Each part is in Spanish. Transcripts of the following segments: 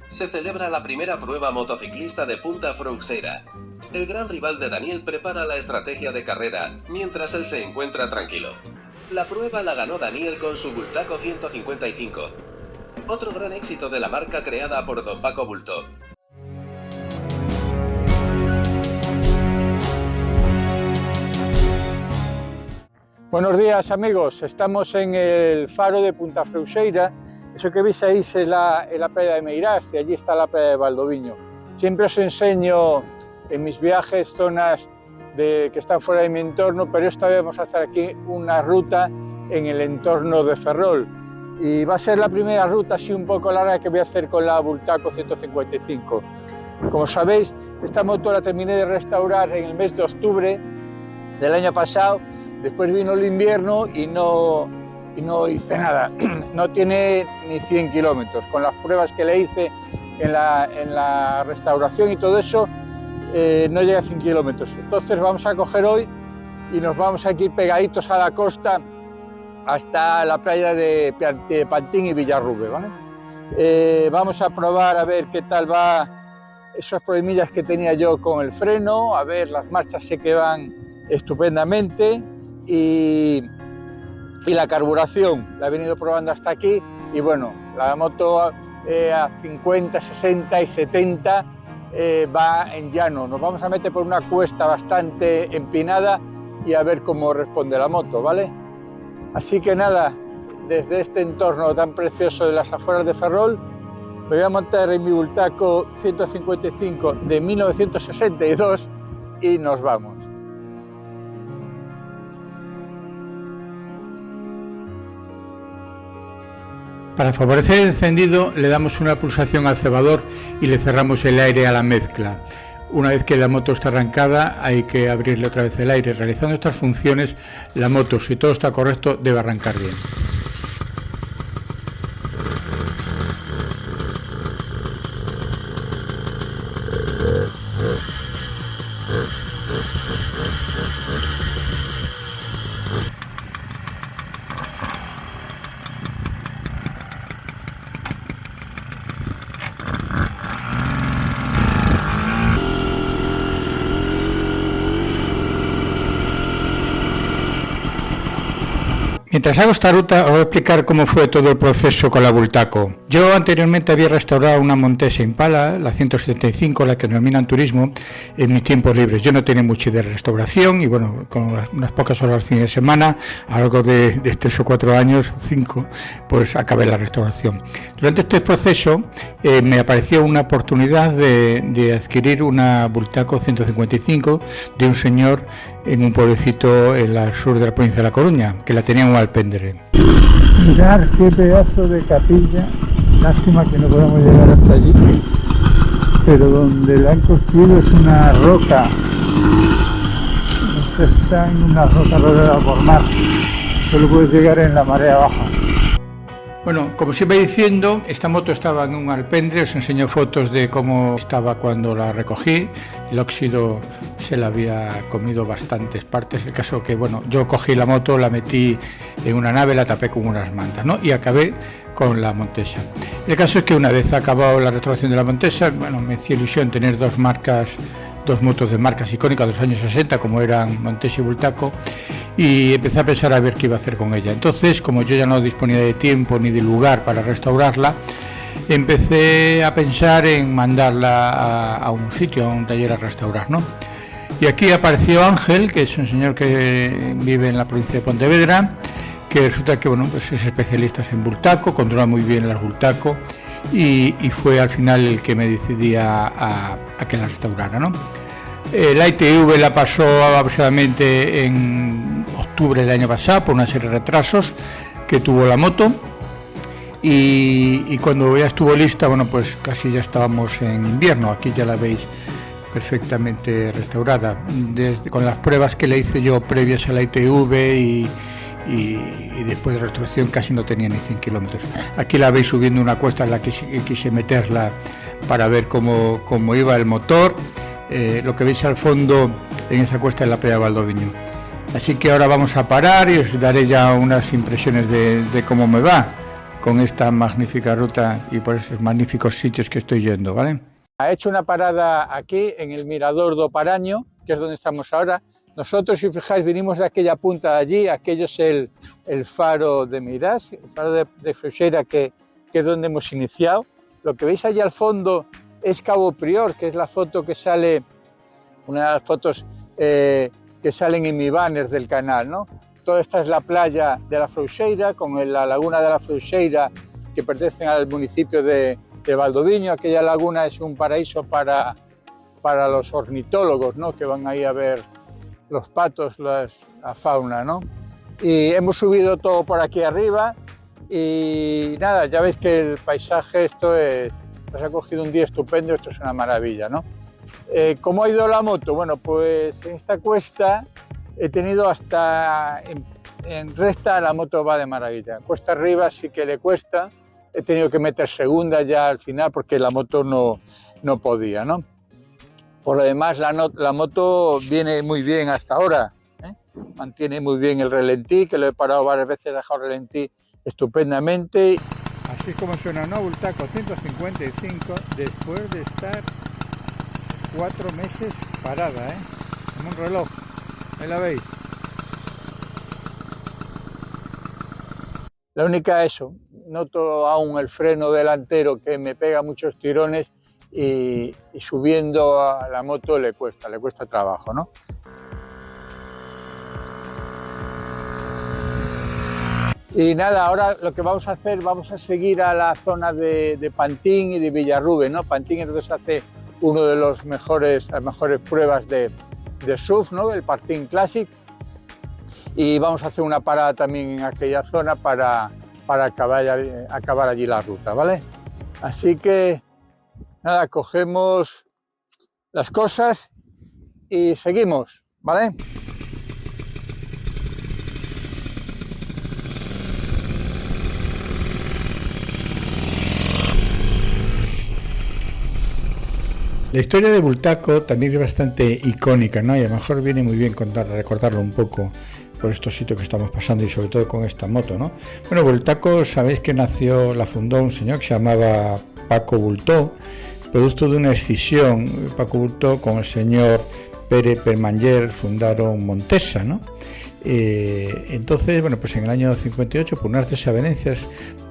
se celebra la primera prueba motociclista de Punta Frouxeira. El gran rival de Daniel prepara la estrategia de carrera, mientras él se encuentra tranquilo. La prueba la ganó Daniel con su Bultaco 155. Otro gran éxito de la marca creada por Don Paco Bulto. Buenos días amigos, estamos en el faro de Punta Frouxeira. Eso que veis ahí es la playa de Meirás y allí está la playa de Valdoviño. Siempre os enseño en mis viajes zonas que están fuera de mi entorno, pero esta vez vamos a hacer aquí una ruta en el entorno de Ferrol. Y va a ser la primera ruta así un poco larga que voy a hacer con la Bultaco 155. Como sabéis, esta moto la terminé de restaurar en el mes de octubre del año pasado. Después vino el invierno y no hice nada. No tiene ni 100 kilómetros. Con las pruebas que le hice en la restauración y todo eso, no llega a 100 kilómetros. Entonces vamos a coger hoy y nos vamos a ir pegaditos a la costa hasta la playa de Pantín y Villarrube, ¿vale? Vamos a probar a ver qué tal va esos problemillas que tenía yo con el freno. A ver, las marchas sé que van estupendamente. Y la carburación la he venido probando hasta aquí y bueno, la moto a 50, 60 y 70 va en llano. Nos vamos a meter por una cuesta bastante empinada y a ver cómo responde la moto, ¿vale? Así que nada, desde este entorno tan precioso de las afueras de Ferrol, me voy a montar en mi Bultaco 155 de 1962 y nos vamos. Para favorecer el encendido le damos una pulsación al cebador y le cerramos el aire a la mezcla. Una vez que la moto está arrancada hay que abrirle otra vez el aire. Realizando estas funciones, la moto, si todo está correcto, debe arrancar bien. Mientras hago esta ruta os voy a explicar cómo fue todo el proceso con la Bultaco. Yo anteriormente había restaurado una Montesa Impala, la 175, la que denominan turismo, en mis tiempos libres. Yo no tenía mucha idea de restauración y bueno, con unas pocas horas al fin de semana, a lo largo de 3 o 4 años, 5, pues acabé la restauración. Durante este proceso me apareció una oportunidad de adquirir una Bultaco 155 de un señor en un pueblecito en el sur de la provincia de La Coruña, que la tenía en un alpendre. Mirad qué pedazo de capilla, lástima que no podamos llegar hasta allí, pero donde la han construido es una roca, no sé, está en una roca rodeada por mar, solo puedes llegar en la marea baja. Bueno, como os iba diciendo, esta moto estaba en un alpendre, os enseño fotos de cómo estaba cuando la recogí. El óxido se la había comido bastantes partes. El caso que, bueno, yo cogí la moto, la metí en una nave, la tapé con unas mantas, ¿no? Y acabé con la Montesa. El caso es que una vez acabado la restauración de la Montesa, bueno, me hacía ilusión tener dos motos de marcas icónicas de los años 60, como eran Montesa y Bultaco, y empecé a pensar a ver qué iba a hacer con ella. Entonces, como yo ya no disponía de tiempo ni de lugar para restaurarla, empecé a pensar en mandarla a un sitio, a un taller a restaurar, ¿no? Y aquí apareció Ángel, que es un señor que vive en la provincia de Pontevedra, que resulta que, bueno, pues es especialista en Bultaco, controla muy bien las Bultaco, y fue al final el que me decidí a que la restaurara, ¿no? La ITV la pasó aproximadamente en octubre del año pasado por una serie de retrasos que tuvo la moto, y cuando ya estuvo lista, bueno, pues casi ya estábamos en invierno. Aquí ya la veis perfectamente restaurada, con las pruebas que le hice yo previas a la ITV y después de restauración casi no tenía ni 100 kilómetros. Aquí la veis subiendo una cuesta en la que quise meterla para ver cómo iba el motor. Lo que veis al fondo en esa cuesta es la playa de Valdoviño. Así que ahora vamos a parar y os daré ya unas impresiones de cómo me va. con esta magnífica ruta y por esos magníficos sitios que estoy yendo, ¿vale? Ha hecho una parada aquí en el Mirador do Paraño, que es donde estamos ahora. Nosotros, si fijáis, vinimos de aquella punta de allí, aquello es el faro de Meirás, el faro de Freixeira, que es donde hemos iniciado. Lo que veis allí al fondo es Cabo Prior, que es la foto que sale, una de las fotos que salen en mi banner del canal, ¿no? Toda esta es la playa de la Freixeira, con la laguna de la Freixeira, que pertenece al municipio de Valdoviño. Aquella laguna es un paraíso para los ornitólogos, ¿no? Que van ahí a ver los patos, la fauna, ¿no? Y hemos subido todo por aquí arriba y nada, ya veis que el paisaje, nos ha cogido un día estupendo, esto es una maravilla, ¿no? ¿Cómo ha ido la moto? Bueno, pues en esta cuesta he tenido hasta en recta la moto va de maravilla. Cuesta arriba sí que le cuesta, he tenido que meter segunda ya al final porque la moto no podía, ¿no? Por lo demás, la moto viene muy bien hasta ahora, ¿eh? Mantiene muy bien el relentí, que lo he parado varias veces, he dejado el relentí estupendamente. Así es como suena, ¿no? Bultaco 155 después de estar 4 meses parada, ¿eh? Como un reloj, ahí la veis. La única noto aún el freno delantero que me pega muchos tirones y subiendo a la moto le cuesta trabajo, ¿no? Y nada, ahora lo que vamos a hacer, vamos a seguir a la zona de Pantín y de Villarrube, ¿no? Pantín es donde se hace uno de las mejores pruebas de surf, ¿no? El Pantín Classic. Y vamos a hacer una parada también en aquella zona para acabar allí la ruta, ¿vale? Así que nada, cogemos las cosas y seguimos, ¿vale? La historia de Bultaco también es bastante icónica, ¿no? Y a lo mejor viene muy bien recordarlo un poco por estos sitios que estamos pasando y sobre todo con esta moto, ¿no? Bueno, Bultaco, sabéis que la fundó un señor que se llamaba Paco Bultó, producto de una escisión. Paco Bultó con el señor Pere Permanger fundaron Montesa, ¿no? Entonces, bueno, pues en el año 58, por unas desavenencias,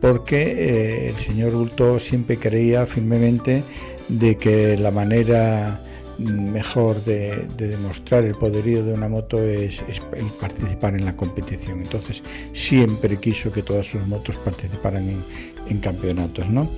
porque el señor Bultó siempre creía firmemente de que la manera mejor de demostrar el poderío de una moto es el participar en la competición. Entonces siempre quiso que todas sus motos participaran en campeonatos, ¿no?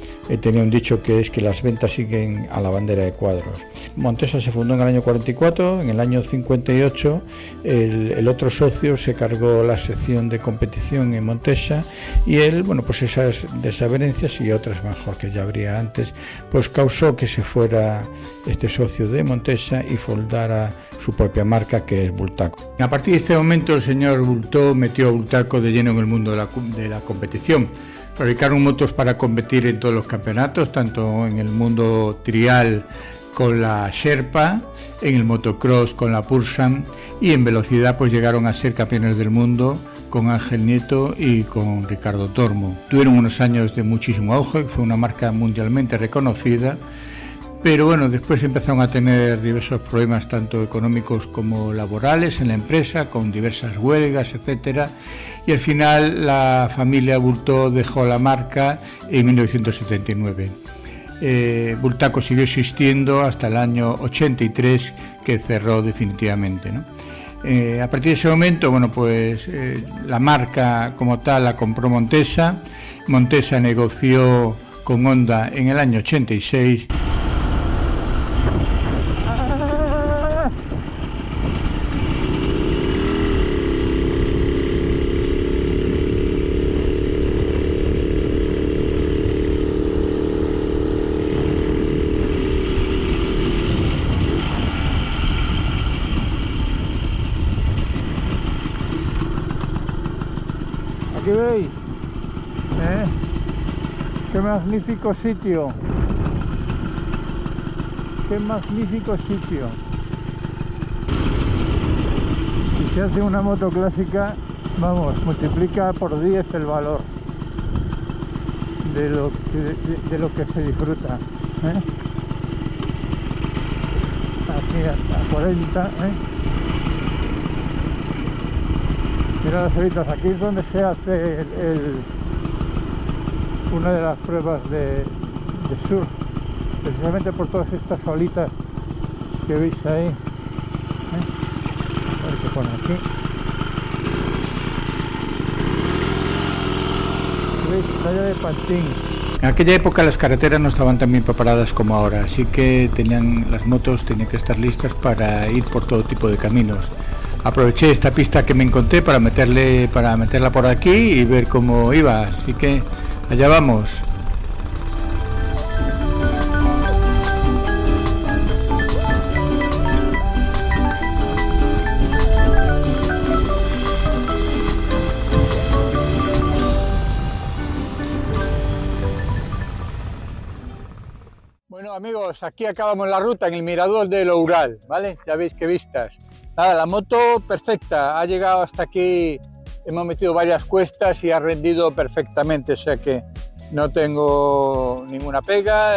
Tenía un dicho que es que las ventas siguen a la bandera de cuadros. Montesa se fundó en el año 44, en el año 58 el otro socio se cargó la sección de competición en Montesa y él, bueno, pues esas desavenencias y otras mejor que ya habría antes, pues causó que se fuera este socio de Montesa y fundara su propia marca, que es Bultaco. A partir de este momento el señor Bultó metió a Bultaco de lleno en el mundo de la competición. Fabricaron motos para competir en todos los campeonatos, tanto en el mundo trial con la Sherpa, en el motocross con la Pulsan y en velocidad pues llegaron a ser campeones del mundo con Ángel Nieto y con Ricardo Tormo. Tuvieron unos años de muchísimo auge, fue una marca mundialmente reconocida, pero bueno, después empezaron a tener diversos problemas tanto económicos como laborales en la empresa, con diversas huelgas, etcétera, y al final la familia Bultó dejó la marca en 1979. Bultaco siguió existiendo hasta el año 83, que cerró definitivamente, ¿no? A partir de ese momento, bueno, pues la marca como tal la compró Montesa. Montesa negoció con Honda en el año 86. Aquí veis, qué magnífico sitio, qué magnífico sitio. Si se hace una moto clásica, vamos, multiplica por 10 el valor. de lo que se disfruta, ¿eh? Aquí a 40, ¿eh? Mira las olitas, aquí es donde se hace una de las pruebas de surf, precisamente por todas estas olitas que veis ahí, ¿eh? A ver qué pone aquí. ¿Veis? Playa de Pantín. En aquella época las carreteras no estaban tan bien preparadas como ahora, así que las motos tenían que estar listas para ir por todo tipo de caminos. Aproveché esta pista que me encontré para meterla por aquí y ver cómo iba, así que allá vamos. Bueno amigos, aquí acabamos la ruta en el mirador del Oural, ¿vale? Ya veis qué vistas. Nada, la moto perfecta, ha llegado hasta aquí, hemos metido varias cuestas y ha rendido perfectamente, o sea que no tengo ninguna pega,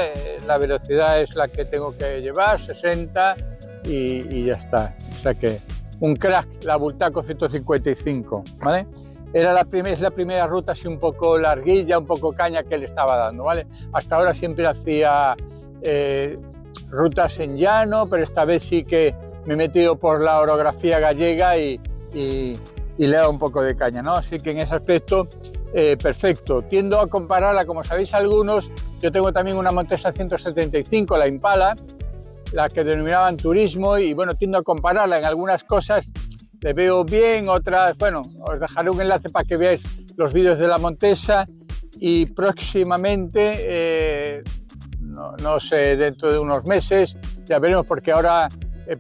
la velocidad es la que tengo que llevar, 60 y ya está. O sea que un crack, la Bultaco 155, ¿vale? Es la primera ruta así un poco larguilla, un poco caña que le estaba dando, ¿vale? Hasta ahora siempre hacía rutas en llano, pero esta vez sí que me he metido por la orografía gallega y le he dado un poco de caña, ¿no? Así que en ese aspecto, perfecto. Tiendo a compararla, como sabéis algunos, yo tengo también una Montesa 175, la Impala, la que denominaban turismo, y bueno, tiendo a compararla en algunas cosas, le veo bien, otras, bueno, os dejaré un enlace para que veáis los vídeos de la Montesa y próximamente, no sé, dentro de unos meses, ya veremos, porque ahora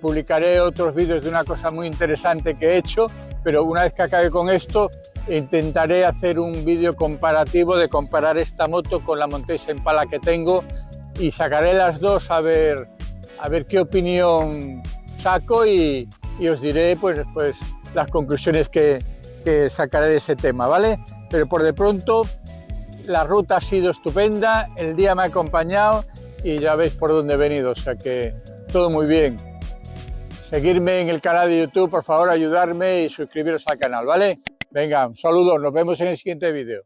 publicaré otros vídeos de una cosa muy interesante que he hecho, pero una vez que acabe con esto intentaré hacer un vídeo comparativo de comparar esta moto con la Montesa Impala que tengo y sacaré las dos a ver qué opinión saco y os diré pues después las conclusiones que sacaré de ese tema, ¿vale? Pero por de pronto la ruta ha sido estupenda, el día me ha acompañado y ya veis por dónde he venido, o sea que todo muy bien. Seguirme en el canal de YouTube, por favor, ayudarme y suscribiros al canal, ¿vale? Venga, un saludo, nos vemos en el siguiente vídeo.